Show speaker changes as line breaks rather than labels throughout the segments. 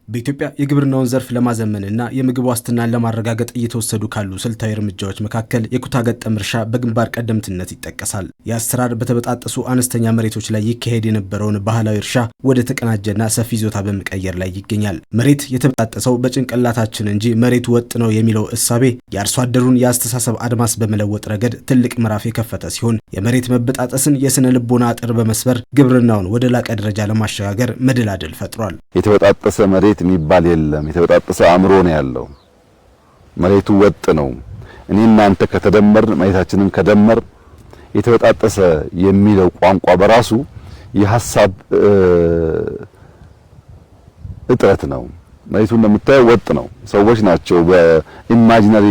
በኢትዮጵያ የግብርናውን ዘርፍ ለማዘመንና የምግብ ዋስትናን ለማረጋገጥ እየተወሰዱ ካሉ ስልታዊ እርምጃዎች መካከል የኩታ ገጠም እርሻ በግንባር ቀደምትነት ይጠቀሳል። የአሰራር በተበጣጠሱ አነስተኛ መሬቶች ላይ ይካሄድ የነበረውን ባህላዊ እርሻ ወደ ተቀናጀና ሰፊ ይዞታ በመቀየር ላይ ይገኛል። መሬት የተበጣጠሰው በጭንቅላታችን እንጂ መሬቱ ወጥ ነው የሚለው እሳቤ የአርሶ አደሩን የአስተሳሰብ አድማስ በመለወጥ ረገድ ትልቅ ምዕራፍ የከፈተ ሲሆን የመሬት መበጣጠስን የስነ ልቦና አጥር በመስበር ግብርናውን ወደ ላቀ ደረጃ ለማሸጋገር መደላደል ፈጥሯል።
የተበጣጠሰ መሬት የሚባል የለም። የተበጣጠሰ አእምሮ ነው ያለው። መሬቱ ወጥ ነው። እኔና አንተ ከተደመር መሬታችንን ከደመር የተበጣጠሰ የሚለው ቋንቋ በራሱ የሐሳብ እጥረት ነው። መሬቱ እንደምታየው ወጥ ነው። ሰዎች ናቸው በኢማጂነሪ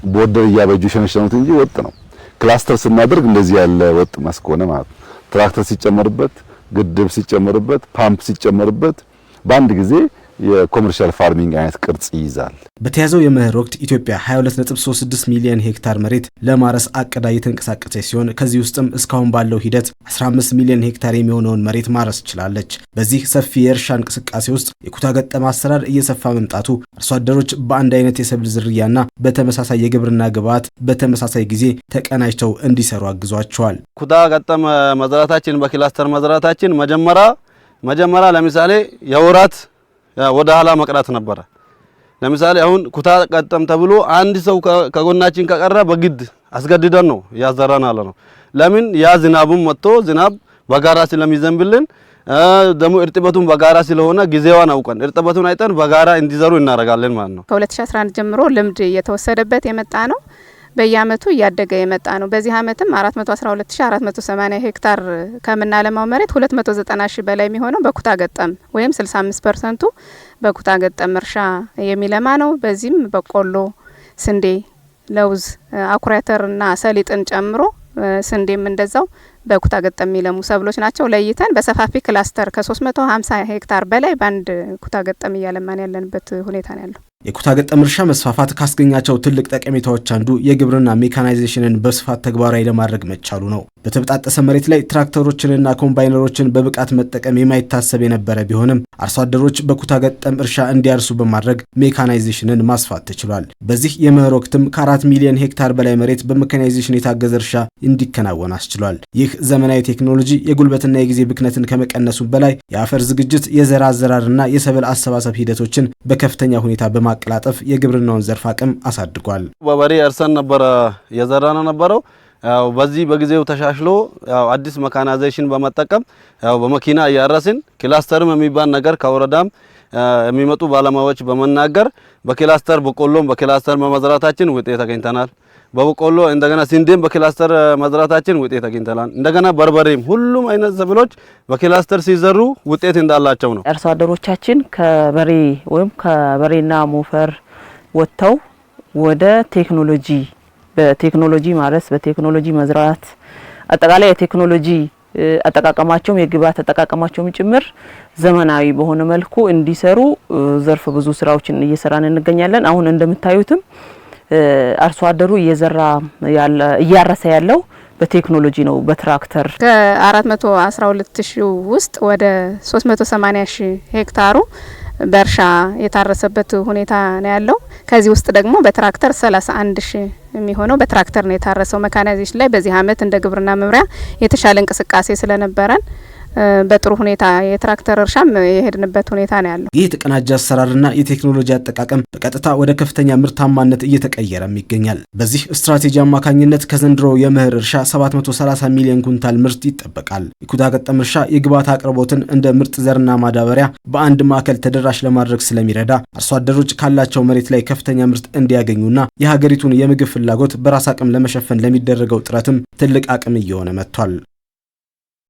ቦርደር እያበጁ ሸነሸኑት እንጂ ወጥ ነው። ክላስተር ስናደርግ እንደዚህ ያለ ወጥ መስክ ሆነ ማለት ነው። ትራክተር ሲጨመርበት፣ ግድብ ሲጨመርበት፣ ፓምፕ ሲጨመርበት በአንድ ጊዜ የኮመርሻል ፋርሚንግ አይነት ቅርጽ ይይዛል።
በተያዘው የመኸር ወቅት ኢትዮጵያ 22.36 ሚሊዮን ሄክታር መሬት ለማረስ አቅዳ እየተንቀሳቀሰች ሲሆን ከዚህ ውስጥም እስካሁን ባለው ሂደት 15 ሚሊዮን ሄክታር የሚሆነውን መሬት ማረስ ችላለች። በዚህ ሰፊ የእርሻ እንቅስቃሴ ውስጥ የኩታ ገጠም አሰራር እየሰፋ መምጣቱ አርሶ አደሮች በአንድ አይነት የሰብል ዝርያና በተመሳሳይ የግብርና ግብዓት በተመሳሳይ ጊዜ ተቀናጅተው እንዲሰሩ አግዟቸዋል።
ኩታ ገጠም መዝራታችን በክላስተር መዝራታችን መጀመሪያ ለምሳሌ የወራት ወደ ኋላ መቅረት ነበር። ለምሳሌ አሁን ኩታ ገጠም ተብሎ አንድ ሰው ከጎናችን ከቀረ በግድ አስገድደን ነው ያዘራን አለ ነው። ለምን ያ ዝናቡም መጥቶ ዝናብ በጋራ ስለሚዘንብልን ደግሞ እርጥበቱን በጋራ ስለሆነ ጊዜዋን አውቀን እርጥበቱን አይተን በጋራ እንዲዘሩ እናደርጋለን ማለት ነው።
ከ2011 ጀምሮ ልምድ እየተወሰደበት የመጣ ነው። በየአመቱ እያደገ የመጣ ነው። በዚህ አመትም 412480 ሄክታር ከምናለማው መሬት 290 ሺህ በላይ የሚሆነው በኩታ ገጠም ወይም 65% በኩታ ገጠም እርሻ የሚለማ ነው። በዚህም በቆሎ፣ ስንዴ፣ ለውዝ፣ አኩሪ አተርና ሰሊጥን ጨምሮ ስንዴም እንደዛው በኩታ ገጠም የሚለሙ ሰብሎች ናቸው። ለይተን በሰፋፊ ክላስተር ከ350 ሄክታር በላይ በአንድ ኩታ ገጠም እያለማን ያለንበት ሁኔታ ነው ያለው።
የኩታ ገጠም እርሻ መስፋፋት ካስገኛቸው ትልቅ ጠቀሜታዎች አንዱ የግብርና ሜካናይዜሽንን በስፋት ተግባራዊ ለማድረግ መቻሉ ነው። በተበጣጠሰ መሬት ላይ ትራክተሮችንና ኮምባይነሮችን በብቃት መጠቀም የማይታሰብ የነበረ ቢሆንም አርሶ አደሮች በኩታ ገጠም እርሻ እንዲያርሱ በማድረግ ሜካናይዜሽንን ማስፋት ተችሏል። በዚህ የመኸር ወቅትም ከ4 ሚሊዮን ሄክታር በላይ መሬት በሜካናይዜሽን የታገዘ እርሻ እንዲከናወን አስችሏል። ይህ ዘመናዊ ቴክኖሎጂ የጉልበትና የጊዜ ብክነትን ከመቀነሱ በላይ የአፈር ዝግጅት፣ የዘር አዘራርና የሰብል አሰባሰብ ሂደቶችን በከፍተኛ ሁኔታ በማቀላጠፍ የግብርናውን ዘርፍ አቅም አሳድጓል።
በበሬ እርሰን ነበር የዘራነው ነበረው። ያው በዚህ በጊዜው ተሻሽሎ ያው አዲስ ሜካናይዜሽን በመጠቀም ያው በመኪና እያረስን ክላስተርም የሚባል ነገር ከወረዳም የሚመጡ ባለሙያዎች በመናገር በክላስተር በቆሎም በክላስተር በመዝራታችን ውጤት አግኝተናል። በበቆሎ እንደገና ስንዴም በክላስተር መዝራታችን ውጤት አግኝተናል። እንደገና በርበሬም ሁሉም አይነት ሰብሎች በክላስተር ሲዘሩ ውጤት እንዳላቸው ነው።
አርሶ አደሮቻችን ከበሬ ወይም ከበሬና ሞፈር ወጥተው ወደ ቴክኖሎጂ በቴክኖሎጂ ማረስ በቴክኖሎጂ መዝራት አጠቃላይ የቴክኖሎጂ አጠቃቀማቸውም የግብዓት አጠቃቀማቸውም ጭምር ዘመናዊ በሆነ መልኩ እንዲሰሩ ዘርፍ ብዙ ስራዎችን እየሰራን እንገኛለን። አሁን እንደምታዩትም አርሶ አደሩ እያረሰ ያለው በቴክኖሎጂ ነው። በትራክተር
ከ412 ሺህ ውስጥ ወደ 380 ሺህ ሄክታሩ በእርሻ የታረሰበት ሁኔታ ነው ያለው። ከዚህ ውስጥ ደግሞ በትራክተር 31 ሺህ የሚሆነው በትራክተር ነው የታረሰው። ሜካናይዜሽን ላይ በዚህ አመት እንደ ግብርና መምሪያ የተሻለ እንቅስቃሴ ስለነበረን በጥሩ ሁኔታ የትራክተር እርሻም የሄድንበት ሁኔታ ነው ያለው።
ይህ የተቀናጀ አሰራርና የቴክኖሎጂ አጠቃቀም በቀጥታ ወደ ከፍተኛ ምርታማነት እየተቀየረም ይገኛል። በዚህ ስትራቴጂ አማካኝነት ከዘንድሮ የመኸር እርሻ 730 ሚሊዮን ኩንታል ምርት ይጠበቃል። የኩታ ገጠም እርሻ የግብዓት አቅርቦትን እንደ ምርጥ ዘርና ማዳበሪያ በአንድ ማዕከል ተደራሽ ለማድረግ ስለሚረዳ አርሶ አደሮች ካላቸው መሬት ላይ ከፍተኛ ምርት እንዲያገኙና የሀገሪቱን የምግብ ፍላጎት በራስ አቅም ለመሸፈን ለሚደረገው ጥረትም ትልቅ አቅም እየሆነ መጥቷል።